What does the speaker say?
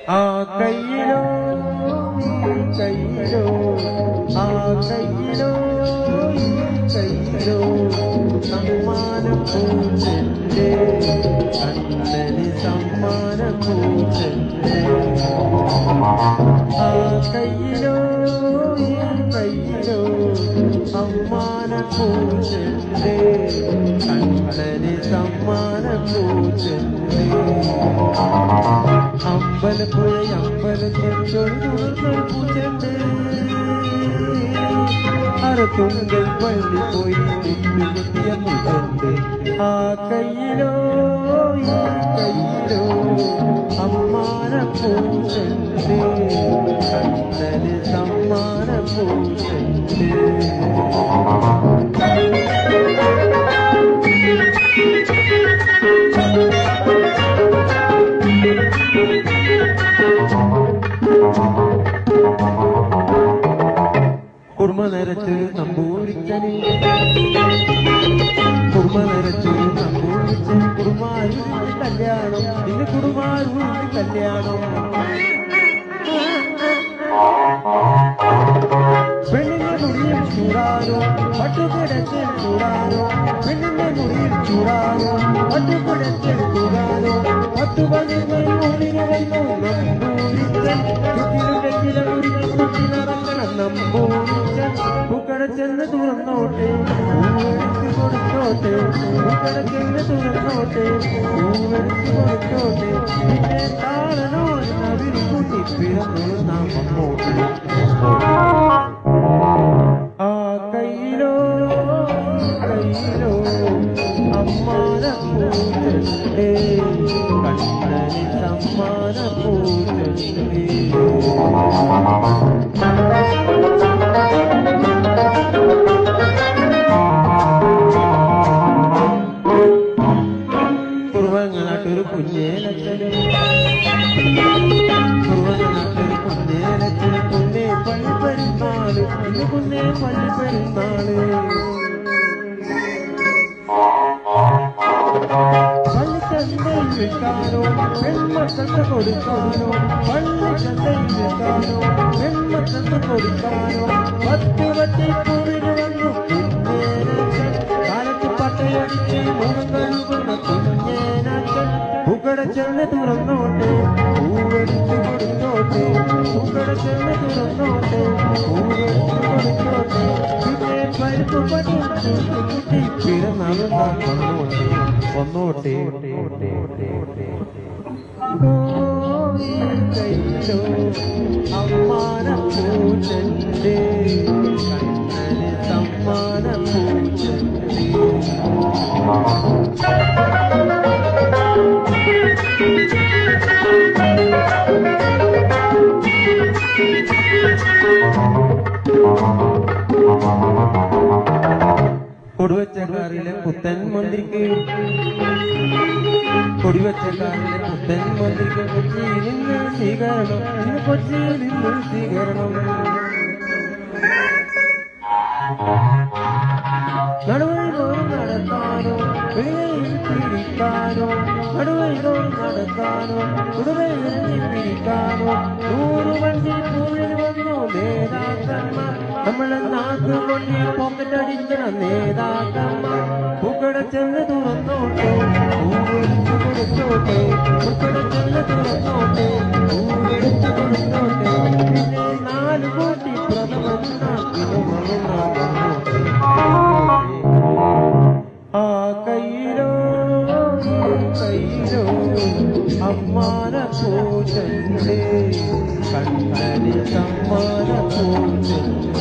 ആ കയ്യിലോ കയ്യിലോ ആ കയ്യിലോ കയ്യിലോ സമ്മാനം പൂച്ചെന്റെ കണ്ണന് സമ്മാനം പൂച്ചെന്റെ ആ കയ്യിലോ കയ്യിലോ സമ്മാനം പൂച്ചെന്റെ കണ്ണന് സമ്മാനം പൂച്ചെന്റെ അമ്പലപ്പുഴ അമ്പലത്തിൽ പൂച്ചെണ്ട് അറത്തുങ്കൽ പള്ളി പോയി കുത്തിയ പൂച്ചെണ്ട് ആ കയ്യിലോ കയ്യിലോ അമ്മാന പൂച്ചെണ്ട് കണ്ണന് സമ്മാന പൂച്ചെണ്ട് കുർമ നിറച്ചൊരു നമ്പൂരിച്ചന് കുർമ നിറച്ചൊരു നമ്പൂരിച്ചൻ കുറുമാരൂരിന്റെ കല്യാണം ഇന്ന് കുറുമാരൂരിന്റെ കല്യാണം പെണ്ണിന്റെ മുടിയിൽ ചൂടാനോ പട്ടുകിടത്തിൽ ചൂടാനോ പെണ്ണിന്റെ മുടിയിൽ ചൂടാനോ പട്ടുകിടത്തിൽ ചൂടാനോ 10 പതിനൊന്ന് ഊണിനുവന്നു നമ്പൂരിച്ചൻ നടക്കണം നമ്പൂരിച്ചൻ പൂക്കട ചെന്ന് തുറന്നോട്ടെ പൂവെടുത്ത് കൊടുത്തോട്ടെ പൂക്കട ചെന്ന് തുറന്നോട്ടെ പൂവെടുത്ത് കൊടുത്തോട്ടെ പിന്നെ താളനോ അതിൽ കൂട്ടി പിറന്നു നാം വന്നോട്ടെ ആ കയ്യിലോ കയ്യിലോ അമ്മാന പൂച്ചെണ്ടേ കണ്ണന് സമ്മാന പൂച്ചെണ്ടേ കുറുവങ്ങനാട്ടൊരു കുഞ്ഞേലച്ചന് കുറുവങ്ങനാട്ടൊരു കുഞ്ഞേലച്ചന് കുന്നേ പള്ളി പെരുന്നാള് ഇന്ന് കുന്നേ പള്ളി പെരുന്നാള് പള്ളിച്ചന്തയിൽ വിൽക്കാനോ പെൺമക്കൾക്ക് കൊടുക്കാനോ പള്ളിച്ചന്തയിൽ വിൽക്കാനോ പെൺമക്കൾക്ക് കൊടുക്കാനോ 10 വട്ടിപ്പൂവിന് വന്നു കുഞ്ഞേനച്ചൻ കാലത്ത് പട്ടയടിച്ച് മുഖം കഴുകുന്ന കുഞ്ഞേനച്ചൻ പൂക്കട ചെന്ന് തുറന്നോട്ടെ പൂവെടുത്ത് കൊടുത്തോട്ടെ പൂക്കട ചെന്ന് തുറന്നോട്ടെ പൂവെടുത്ത് കൊടുത്തോട്ടെ പിന്നെ പരിപ്പ് പണി കുട്ടി പിറന്നാളും നാം വന്നോട്ടെ കയ്യിലോ അമ്മാന പൂച്ചെണ്ട് കണ്ണന് സമ്മാന പൂച്ചെണ്ട് കൊടുവച്ചക്കാരിലെ പുത്തൻ മന്ത്രിക്ക് കൊടിവച്ചക്കാരിലെ പുത്തൻ മന്ത്രിക്ക് കൊച്ചിയിൽ നിന്ന് സ്വീകരണം ഇന്ന് കൊച്ചിയിൽ നിന്ന് സ്വീകരണം നടുവൈകോറും നടത്താനോ വെളിയിൽ പിടിക്കാനോ നടുവൈകോറും നടത്താനോ കുടുവയിൽ പിടിക്കാനോ 100 വണ്ടി പൂവിൽ വന്നോ നേതാക്കന്മാർ നമ്മളെ നാക്ക് കൊണ്ടി പോക്കറ്റ് അടിക്കണ നേതാക്കന്മാർ പൂക്കട ചെന്ന് തുറന്നോട്ടെ പൂവെടുത്ത് കൊടുത്തോട്ടെ പൂക്കട ചെന്ന് തുറന്നോട്ടെ പൂവെടുത്ത് കൊടുത്തോട്ടെ പിന്നെ 4 കോടി പ്രഥമൻ ആ കയ്യിലോ കയ്യിലോ അമ്മാന പൂച്ചെണ്ട് കണ്ണന് സമ്മാന പൂച്ചെണ്ട്